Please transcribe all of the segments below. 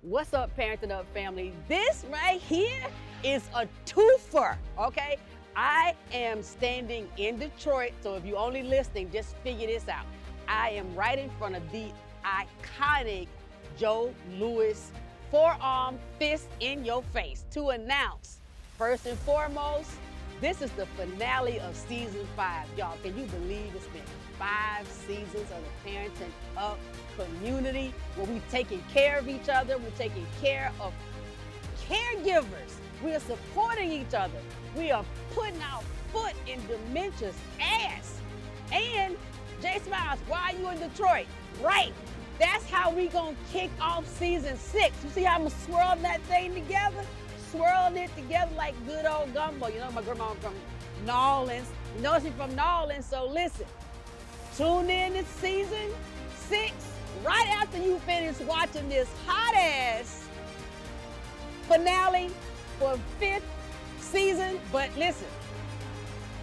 What's up, Parenting Up family? This right here is a twofer, okay? I am standing in Detroit, so if you're only listening, just figure this out. I am right in front of the iconic Joe Louis forearm fist in your face to announce, first and foremost, this is the finale of season 5. Y'all, can you believe it's been 5 seasons of the Parenting Up community where we're taking care of each other, we're taking care of caregivers, we are supporting each other, we are putting our foot in dementia's ass. And Jay Smiles, why are you in Detroit? Right, that's how we gonna kick off season 6. You see how I'm swirling that thing together? Swirling it together like good old gumbo. You know, my grandma from New Orleans. You know she's from New Orleans, so listen. Tune in to season 6 right after you finish watching this hot-ass finale for 5th season. But listen,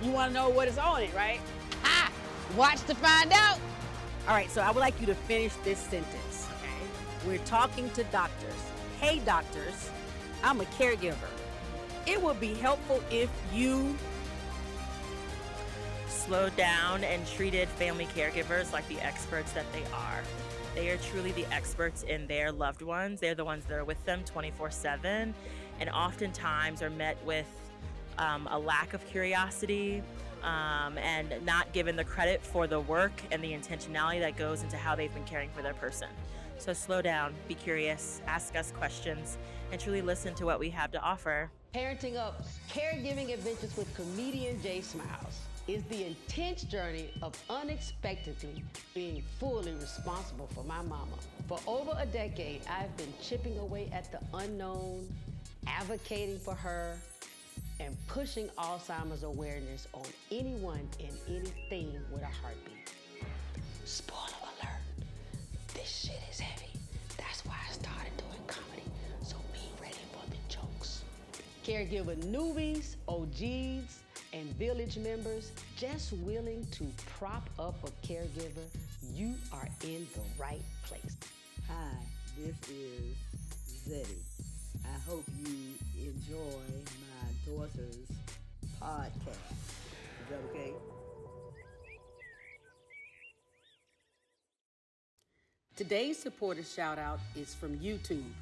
you want to know what is on it, right? Ha! Watch to find out. All right, so I would like you to finish this sentence, okay? We're talking to doctors. Hey, doctors. I'm a caregiver. It would be helpful if you slowed down and treated family caregivers like the experts that they are. They are truly the experts in their loved ones. They're the ones that are with them 24/7 and oftentimes are met with a lack of curiosity and not given the credit for the work and the intentionality that goes into how they've been caring for their person. So slow down, be curious, ask us questions, and truly listen to what we have to offer. Parenting Up's Caregiving Adventures with comedian Jay Smiles is the intense journey of unexpectedly being fully responsible for my mama. For over a decade, I've been chipping away at the unknown, advocating for her, and pushing Alzheimer's awareness on anyone and anything with a heartbeat. Spoiler alert, this shit is heavy. That's why I started doing comedy, so be ready for the jokes. Caregiver newbies, OGs, and village members just willing to prop up a caregiver, you are in the right place. Hi, this is Zeddy. I hope you enjoy my daughter's podcast. Is that okay? Today's supporter shout out is from YouTube.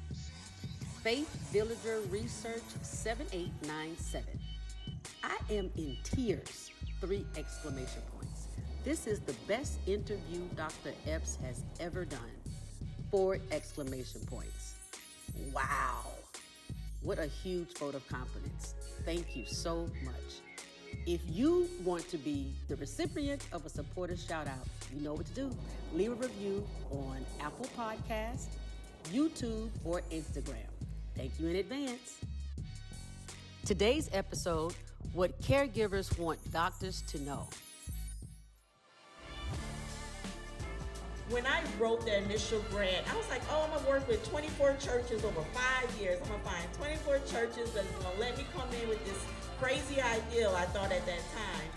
Faith Villager Research 7897. I am in tears, 3 exclamation points. This is the best interview Dr. Epps has ever done, 4 exclamation points. Wow. What a huge vote of confidence. Thank you so much. If you want to be the recipient of a supporter shout out, you know what to do. Leave a review on Apple Podcasts, YouTube, or Instagram. Thank you in advance. Today's episode, what caregivers want doctors to know. When I wrote the initial grant, I was like, oh, I'm gonna work with 24 churches over 5 years. I'm gonna find 24 churches that's gonna let me come in with this crazy ideal I thought at that time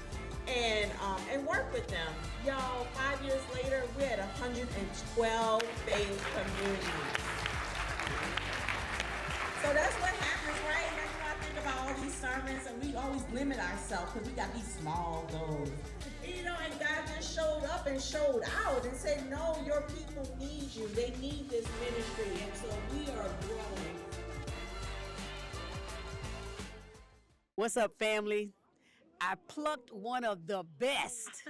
and work with them. Y'all, 5 years later, we're at 112 faith communities. So that's what happens, right? That's why I think about all these sermons and we always limit ourselves because we got these small goals. You know, and God just showed up and showed out and said, no, your people need you. They need this ministry. And so we are growing. What's up, family? I plucked one of the best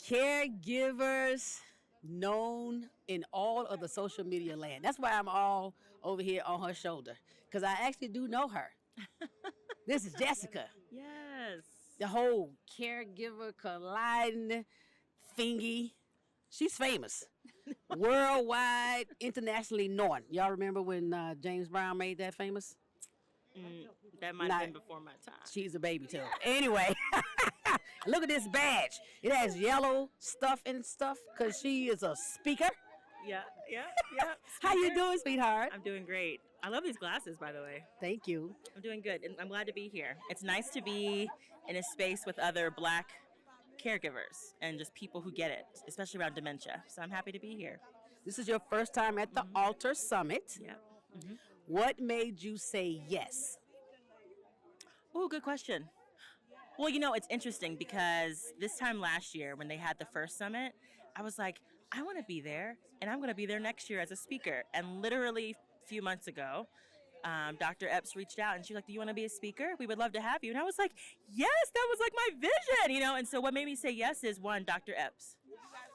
caregivers known in all of the social media land. That's why I'm all over here on her shoulder, because I actually do know her. This is Jessica. Yes. The whole caregiver colliding thingy. She's famous. Worldwide, internationally known. Y'all remember when James Brown made that famous? That might have been before my time. She's a baby too. Anyway, look at this badge. It has yellow stuff and stuff because she is a speaker. Yeah. How you doing, sweetheart? I'm doing great. I love these glasses, by the way. Thank you. I'm doing good, and I'm glad to be here. It's nice to be in a space with other Black caregivers and just people who get it, especially around dementia. So I'm happy to be here. This is your first time at the Alter Summit. Yeah. hmm What made you say yes? Oh, good question. Well, it's interesting because this time last year when they had the first summit, I was like, I want to be there and I'm going to be there next year as a speaker. And literally a few months ago, Dr. Epps reached out and she was like, do you want to be a speaker? We would love to have you. And I was like, yes, that was like my vision. And so what made me say yes is one, Dr. Epps,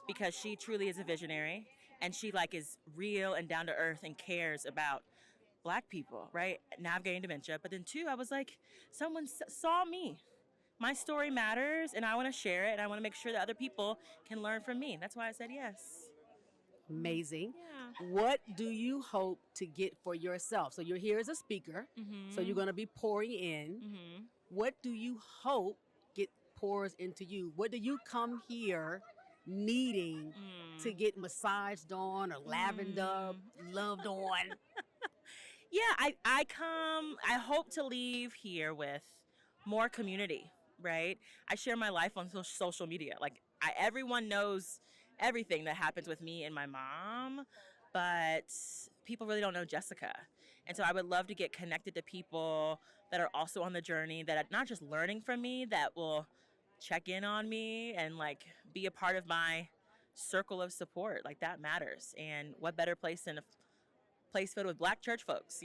because she truly is a visionary and she like is real and down to earth and cares about Black people, right? Navigating dementia. But then two, I was like, someone saw me. My story matters and I want to share it and I want to make sure that other people can learn from me. That's why I said yes. Amazing. Yeah. What do you hope to get for yourself? So you're here as a speaker, so you're going to be pouring in. What do you hope pours into you? What do you come here needing to get massaged on or lavender loved on? Yeah, I hope to leave here with more community, right? I share my life on social media. Like everyone knows everything that happens with me and my mom, but people really don't know Jessica. And so I would love to get connected to people that are also on the journey, that are not just learning from me, that will check in on me and like be a part of my circle of support. Like that matters. And what better place than a place filled with Black church folks,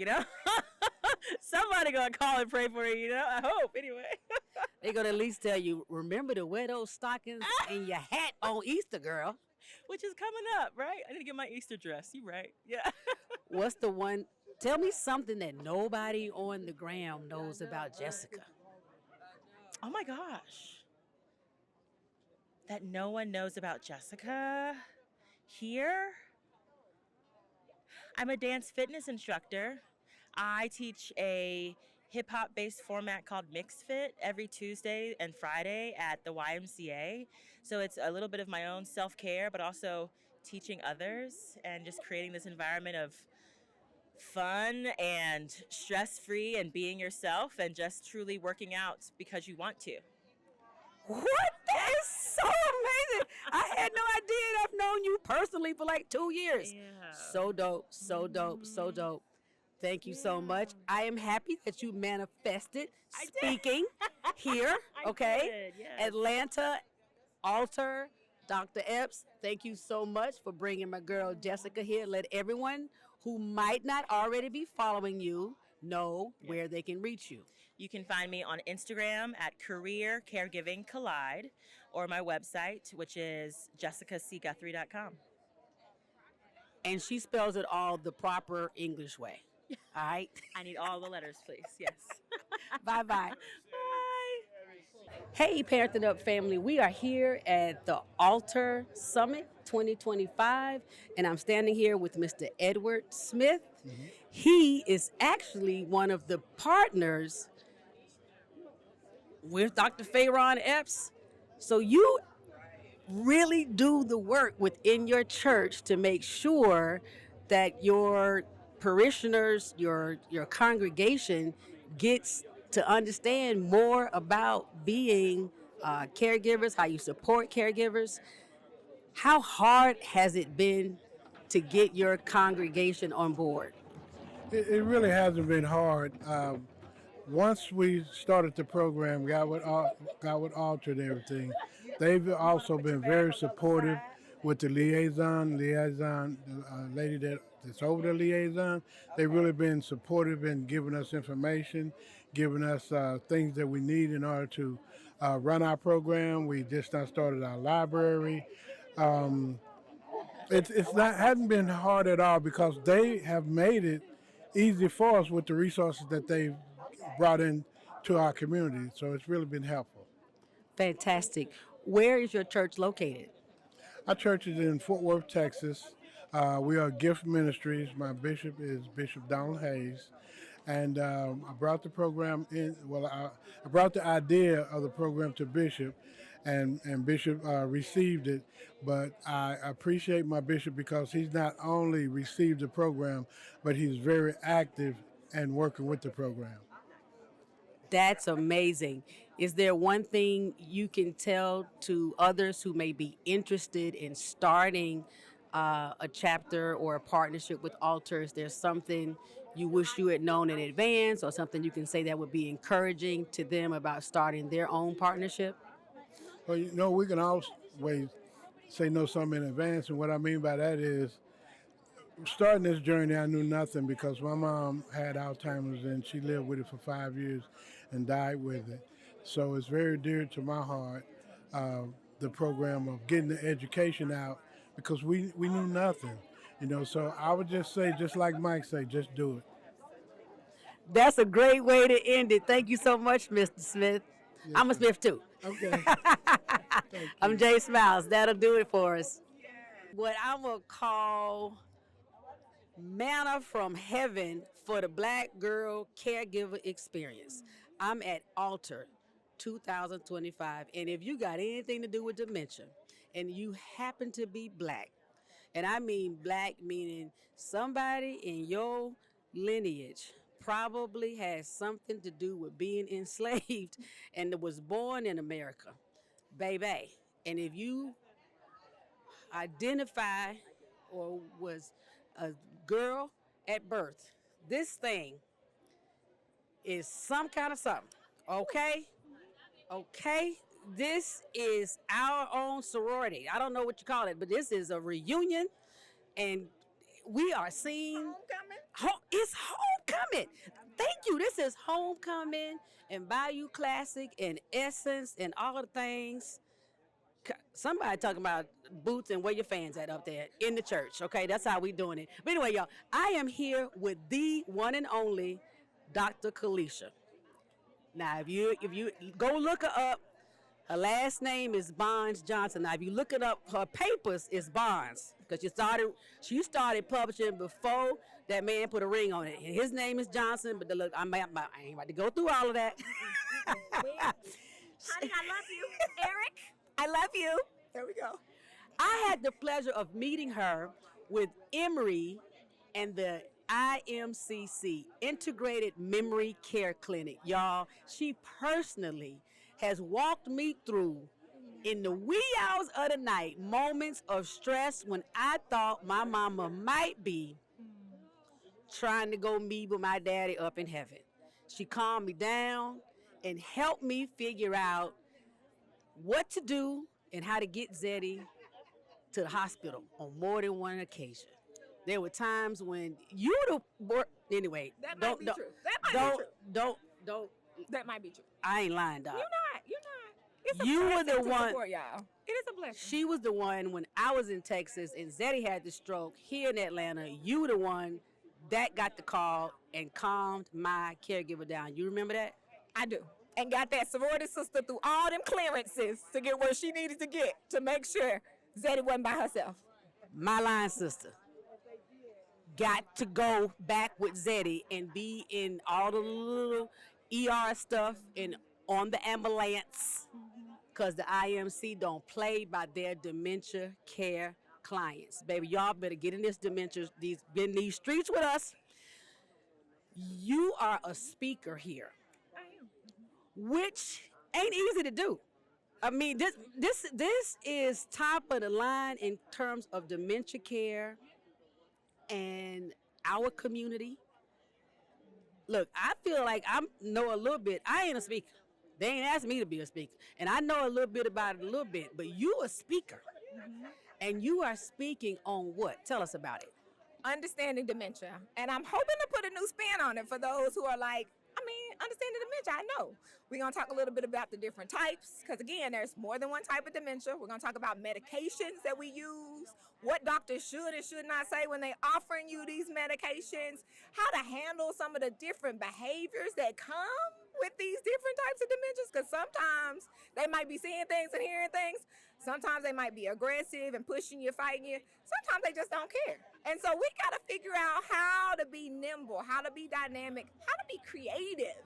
Somebody gonna call and pray for you, I hope, anyway. They're gonna at least tell you, remember to wear those stockings and your hat on Easter, girl. Which is coming up, right? I need to get my Easter dress. You right. Yeah. What's the one? Tell me something that nobody on the gram knows about Jessica. Oh my gosh. That no one knows about Jessica here? I'm a dance fitness instructor. I teach a hip-hop based format called Mix Fit every Tuesday and Friday at the YMCA. So it's a little bit of my own self-care, but also teaching others and just creating this environment of fun and stress-free and being yourself and just truly working out because you want to. What? That is so amazing. I had no idea. I've known you personally for like 2 years. Yeah. So dope, so dope, so dope. Thank you so much. I am happy that you manifested speaking here, okay? Yes. Atlanta, Alter, Dr. Epps, thank you so much for bringing my girl Jessica here. Let everyone who might not already be following you know where they can reach you. You can find me on Instagram at Career Caregiving Collide or my website, which is jessicacguthrie.com. And she spells it all the proper English way. All right? I need all the letters, please. Yes. Bye-bye. Bye. Hey, Parenting Up family. We are here at the Alter Summit 2025, and I'm standing here with Mr. Edward Smith. He is actually one of the partners with Dr. Fayron Epps. So you really do the work within your church to make sure that your parishioners, your congregation gets to understand more about being caregivers, how you support caregivers. How hard has it been to get your congregation on board? It really hasn't been hard. Once we started the program, got with Alter and everything, they've also been very supportive with the liaison, the lady that's over the liaison. They've really been supportive in giving us information, giving us things that we need in order to run our program. We just now started our library. It's not hadn't been hard at all because they have made it easy for us with the resources that they've brought in to our community. So it's really been helpful. Fantastic. Where is your church located? Our church is in Fort Worth, Texas. We are Gift Ministries. My bishop is Bishop Donald Hayes. And I brought the program in, I brought the idea of the program to Bishop, and Bishop received it. But I appreciate my bishop because he's not only received the program, but he's very active and working with the program. That's amazing. Is there one thing you can tell to others who may be interested in starting a chapter or a partnership with Alter? Is there something you wish you had known in advance, or something you can say that would be encouraging to them about starting their own partnership? Well, we can always say no something in advance, and what I mean by that is starting this journey, I knew nothing because my mom had Alzheimer's and she lived with it for 5 years and died with it. So it's very dear to my heart, uh, the program of getting the education out because we knew nothing. So I would just say, just like Mike say, just do it. That's a great way to end it. Thank you so much, Mr. Smith. Yes, I'm a ma'am. Smith too. Okay. Thank I'm you. Jay Smiles. That'll do it for us. What I'm going to call manna from heaven for the Black girl caregiver experience. I'm at Alter 2025. And if you got anything to do with dementia and you happen to be Black, and I mean Black meaning somebody in your lineage probably has something to do with being enslaved and was born in America, baby. And if you identify or was a girl at birth, this thing is some kind of something. Okay? Okay? This is our own sorority. I don't know what you call it, but this is a reunion, and we are seeing. It's homecoming. Thank you. This is homecoming and Bayou Classic and Essence and all the things. Somebody talking about boots and where your fans at up there in the church. Okay, that's how we doing it. But anyway, y'all, I am here with the one and only Dr. Kalisha. Now, if you go look her up, her last name is Bonds Johnson. Now, if you look it up, her papers is Bonds because she started publishing before that man put a ring on it. And his name is Johnson, but look, I ain't about to go through all of that. Honey, I love you. Eric, I love you. There we go. I had the pleasure of meeting her with Emory and the IMCC, Integrated Memory Care Clinic. Y'all, she personally has walked me through, in the wee hours of the night, moments of stress when I thought my mama might be trying to go meet with my daddy up in heaven. She calmed me down and helped me figure out what to do and how to get Zeddy to the hospital on more than one occasion. There were times when you anyway. That might be true. That might be true. Don't. That might be true. I ain't lying, dog. You're not. It's a You were blessing the to one. support y'all. It is a blessing. She was the one when I was in Texas and Zeddy had the stroke here in Atlanta. You were the one that got the call and calmed my caregiver down. You remember that? I do. And got that sorority sister through all them clearances to get where she needed to get to make sure Zeddy wasn't by herself. My line sister got to go back with Zeddy and be in all the little ER stuff and on the ambulance because the IMC don't play by their dementia care clients. Baby, y'all better get in this dementia, in these streets with us. You are a speaker here, which ain't easy to do. I mean, this is top of the line in terms of dementia care and our community. Look, I feel like I know a little bit. I ain't a speaker. They ain't asked me to be a speaker. And I know a little bit about it a little bit, but you a speaker. And you are speaking on what? Tell us about it. Understanding dementia. And I'm hoping to put a new spin on it for those who are like, understanding dementia, I know. We're going to talk a little bit about the different types, because again, there's more than one type of dementia. We're going to talk about medications that we use, what doctors should and should not say when they're offering you these medications, how to handle some of the different behaviors that come with these different types of dementias, because sometimes they might be seeing things and hearing things. Sometimes they might be aggressive and pushing you, fighting you. Sometimes they just don't care. And so we got to figure out how to be nimble, how to be dynamic, how to be creative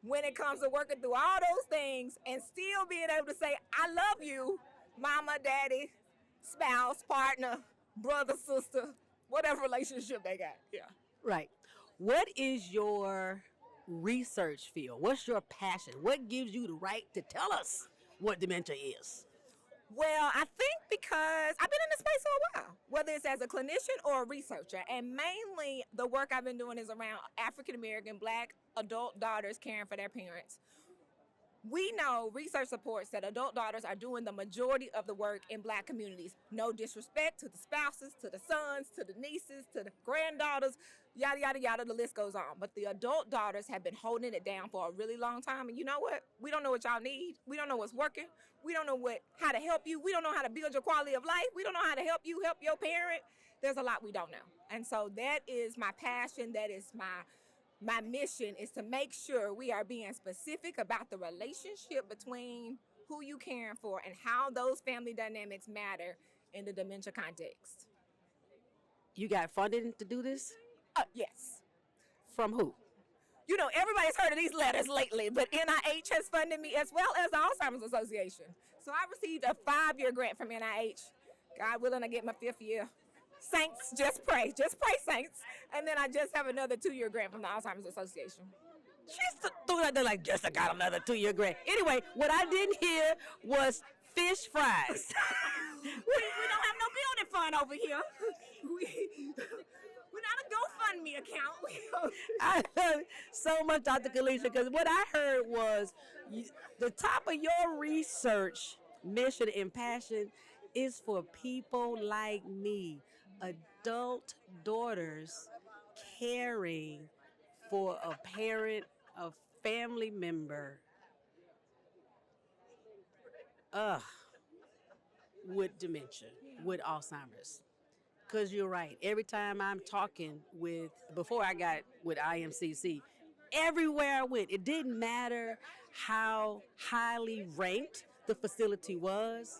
when it comes to working through all those things and still being able to say, I love you, mama, daddy, spouse, partner, brother, sister, whatever relationship they got. Yeah. Right. What is your research field? What's your passion? What gives you the right to tell us what dementia is? Well, I think because I've been in this space for a while, whether it's as a clinician or a researcher, and mainly the work I've been doing is around African American Black adult daughters caring for their parents. We know research supports that adult daughters are doing the majority of the work in Black communities. No disrespect to the spouses, to the sons, to the nieces, to the granddaughters, yada, yada, yada, the list goes on. But the adult daughters have been holding it down for a really long time. And you know what? We don't know what y'all need. We don't know what's working. We don't know how to help you. We don't know how to build your quality of life. We don't know how to help you help your parent. There's a lot we don't know. And so that is my passion. That is my mission, is to make sure we are being specific about the relationship between who you caring for and how those family dynamics matter in the dementia context. You got funding to do this? Yes. From who? You know, everybody's heard of these letters lately, but NIH has funded me as well as the Alzheimer's Association. So I received a 5-year grant from NIH. God willing, I get my 5th year. Saints, just pray, saints. And then I just have another 2-year grant from the Alzheimer's Association. She threw that there like, just I got another 2-year grant. Anyway, what I didn't hear was fish fries. we don't have no building fund over here. We're not a GoFundMe account. I love so much, Dr. Kalisha, because what I heard was the top of your research mission and passion is for people like me, adult daughters caring for a parent, a family member, with dementia, with Alzheimer's. Because you're right. Every time I'm talking before I got with IMCC, everywhere I went, it didn't matter how highly ranked the facility was.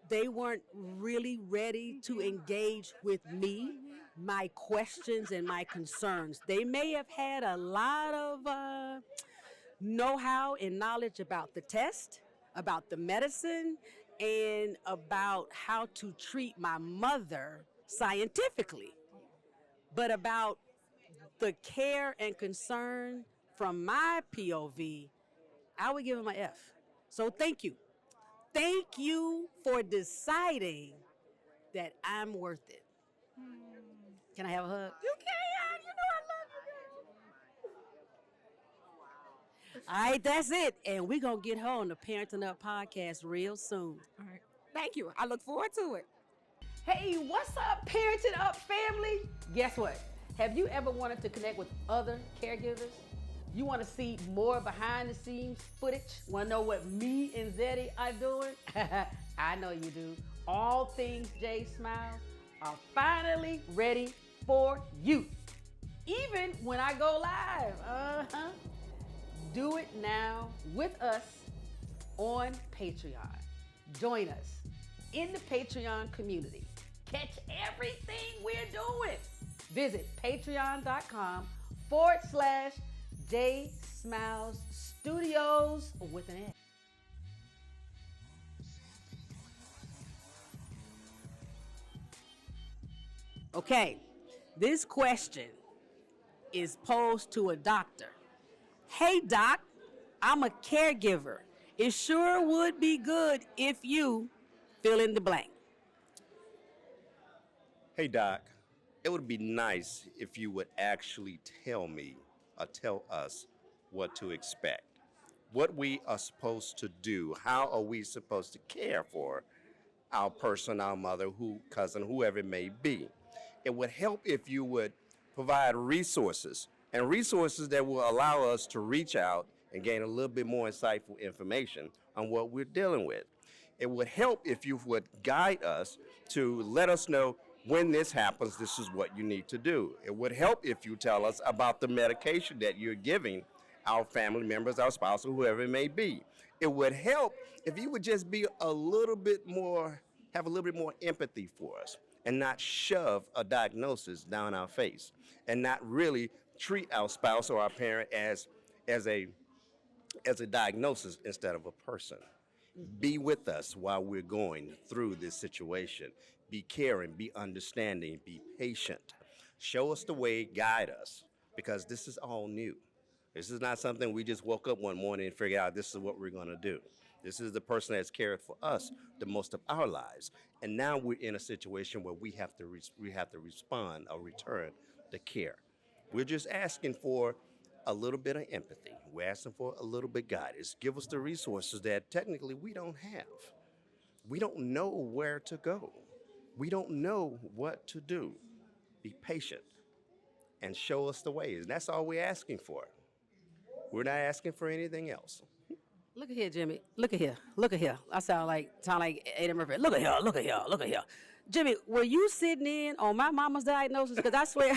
They weren't really ready to engage with me, my questions and my concerns. They may have had a lot of know-how and knowledge about the test, about the medicine, and about how to treat my mother scientifically. But about the care and concern from my POV, I would give them an F. So thank you. Thank you for deciding that I'm worth it. Can I have a hug? You can, you know I love you, girl. All right, that's it. And we're going to get her on the Parenting Up podcast real soon. All right. Thank you. I look forward to it. Hey, what's up, Parenting Up family? Guess what? Have you ever wanted to connect with other caregivers? You want to see more behind the scenes footage? Want to know what me and Zeddy are doing? I know you do. All things J Smiles are finally ready for you. Even when I go live. Do it now with us on Patreon. Join us in the Patreon community. Catch everything we're doing. Visit patreon.com/J Smiles Studios with an S. Okay, this question is posed to a doctor. Hey doc, I'm a caregiver. It sure would be good if you fill in the blank. Hey, Doc, it would be nice if you would actually tell me or tell us what to expect, what we are supposed to do, how are we supposed to care for our person, our mother, cousin, whoever it may be. It would help if you would provide resources that will allow us to reach out and gain a little bit more insightful information on what we're dealing with. It would help if you would guide us to let us know when this happens, this is what you need to do. It would help if you tell us about the medication that you're giving our family members, our spouse, or whoever it may be. It would help if you would just be have a little bit more empathy for us and not shove a diagnosis down our face and not really treat our spouse or our parent as a diagnosis instead of a person. Be with us while we're going through this situation. Be caring, be understanding, be patient. Show us the way, guide us, because this is all new. This is not something we just woke up one morning and figured out this is what we're going to do. This is the person that's cared for us the most of our lives. And now we're in a situation where we have to respond or return the care. We're just asking for a little bit of empathy. We're asking for a little bit of guidance. Give us the resources that technically we don't have. We don't know where to go. We don't know what to do. Be patient and show us the way. And that's all we're asking for. We're not asking for anything else. Look at here, Jimmy. Look at here. Look at here. I sound like Ada Murphy. Look at here. Look at here. Look at here. Jimmy, were you sitting in on my mama's diagnosis? Because I swear,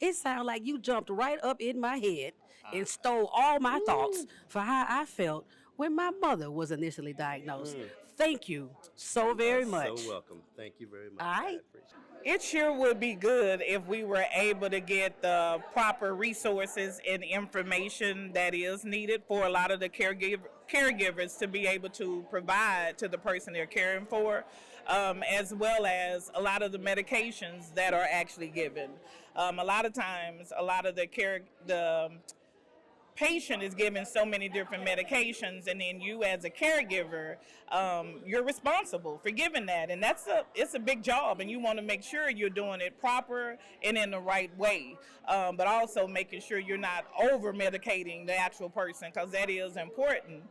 it sounded like you jumped right up in my head and stole all my thoughts for how I felt when my mother was initially diagnosed. Thank you so very much. So welcome. Thank you very much. All right. I appreciate it. It sure would be good if we were able to get the proper resources and information that is needed for a lot of the caregivers to be able to provide to the person they're caring for, as well as a lot of the medications that are actually given. A lot of times, a lot of the patient is given so many different medications, and then you as a caregiver, you're responsible for giving that, and it's a big job, and you want to make sure you're doing it proper and in the right way, but also making sure you're not over medicating the actual person, because that is important.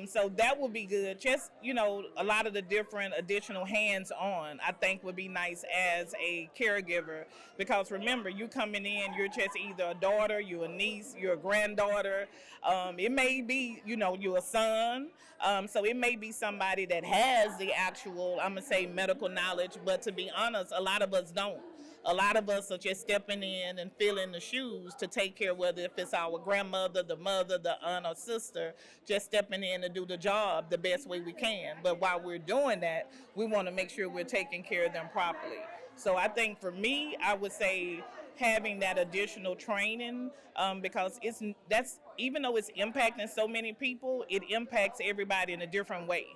So that would be good. Just, a lot of the different additional hands-on, I think, would be nice as a caregiver, because remember, you coming in, you're just either a daughter, you're a niece, you're a granddaughter. It may be, you're a son. So it may be somebody that has the actual, I'm going to say, medical knowledge. But to be honest, a lot of us don't. A lot of us are just stepping in and filling the shoes to take care, whether if it's our grandmother, the mother, the aunt or sister, just stepping in to do the job the best way we can. But while we're doing that, we want to make sure we're taking care of them properly. So I think for me, I would say having that additional training, because that's even though it's impacting so many people, it impacts everybody in a different way.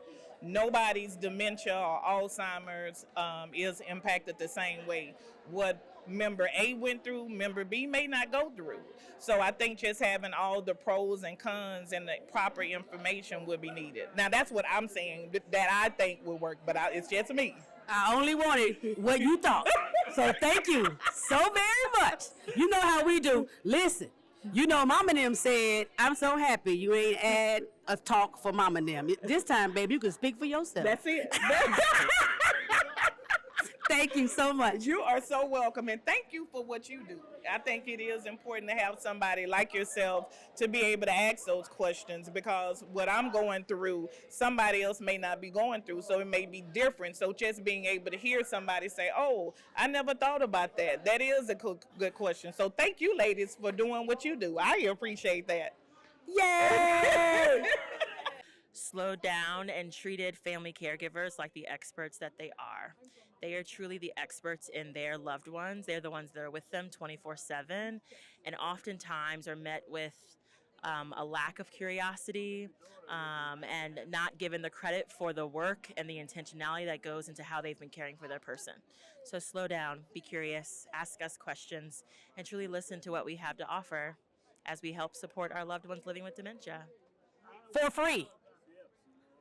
Nobody's dementia or Alzheimer's is impacted the same way. What member A went through, member B may not go through. So I think just having all the pros and cons and the proper information would be needed. Now that's what I'm saying that I think would work, but it's just me. I only wanted what you thought. So thank you so very much. You know how we do. Listen, Mama and them said, I'm so happy you ain't add a talk for Mama and them. This time, baby, you can speak for yourself. That's it. Thank you so much. You are so welcome, and thank you for what you do. I think it is important to have somebody like yourself to be able to ask those questions, because what I'm going through, somebody else may not be going through, so it may be different. So just being able to hear somebody say, oh, I never thought about that. That is a good question. So thank you, ladies, for doing what you do. I appreciate that. Yay! Slowed down and treated family caregivers like the experts that they are. They are truly the experts in their loved ones. They're the ones that are with them 24/7, and oftentimes are met with a lack of curiosity and not given the credit for the work and the intentionality that goes into how they've been caring for their person. So slow down, be curious, ask us questions, and truly listen to what we have to offer as we help support our loved ones living with dementia. For free.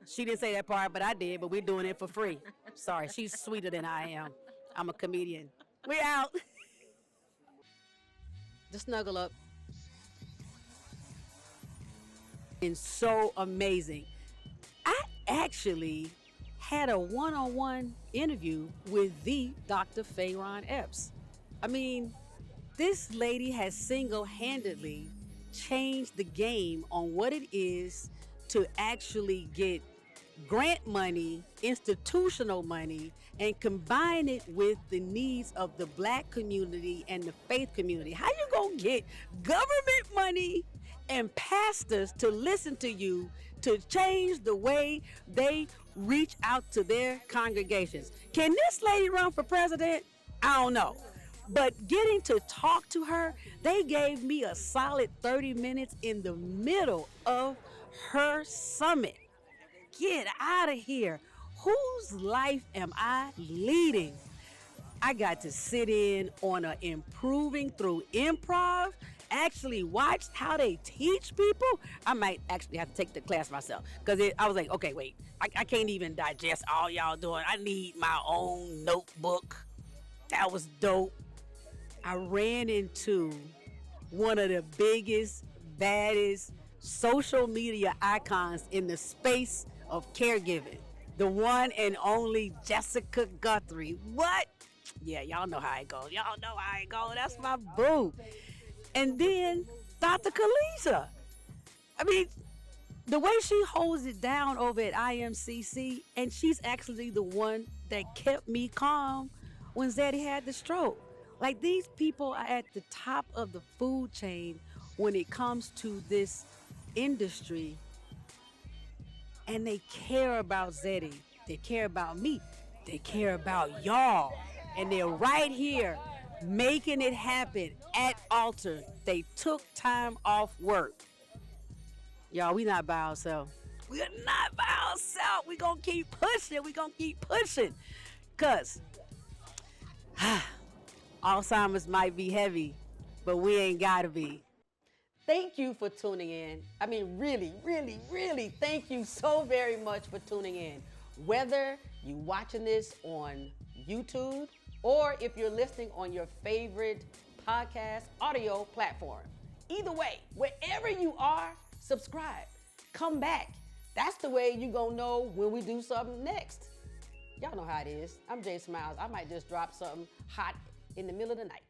She didn't say that part, but I did, but we're doing it for free. Sorry, she's sweeter than I am. I'm a comedian. We out. Just snuggle up. It's so amazing. I actually had a one-on-one interview with the Dr. Fayron Epps. I mean, this lady has single-handedly changed the game on what it is to actually get grant money, institutional money, and combine it with the needs of the Black community and the faith community. How you gonna get government money and pastors to listen to you to change the way they reach out to their congregations? Can this lady run for president? I don't know. But getting to talk to her, they gave me a solid 30 minutes in the middle of her summit. Get out of here. Whose life am I leading? I got to sit in on a improving through improv actually watched how they teach people, I might actually have to take the class myself. Because I was like, okay, wait, I can't even digest all y'all doing. I need my own notebook. That was dope. I ran into one of the biggest, baddest social media icons in the space of caregiving. The one and only Jessica Guthrie. What? Yeah, y'all know how it goes. Y'all know how it goes. That's my boo. And then Dr. Kalisha. I mean, the way she holds it down over at IMCC, and she's actually the one that kept me calm when Zeddy had the stroke. Like, these people are at the top of the food chain when it comes to this industry, and they care about Zeddy. They care about me. They care about y'all. And they're right here making it happen at Alter. They took time off work. Y'all, we not by ourselves. We are not by ourselves. We gonna keep pushing. We gonna keep pushing. Cause Alzheimer's might be heavy, but we ain't gotta be. Thank you for tuning in. I mean, really, really, really, thank you so very much for tuning in. Whether you watching this on YouTube or if you're listening on your favorite podcast audio platform. Either way, wherever you are, subscribe. Come back. That's the way you gonna know when we do something next. Y'all know how it is. I'm Jay Smiles. I might just drop something hot in the middle of the night.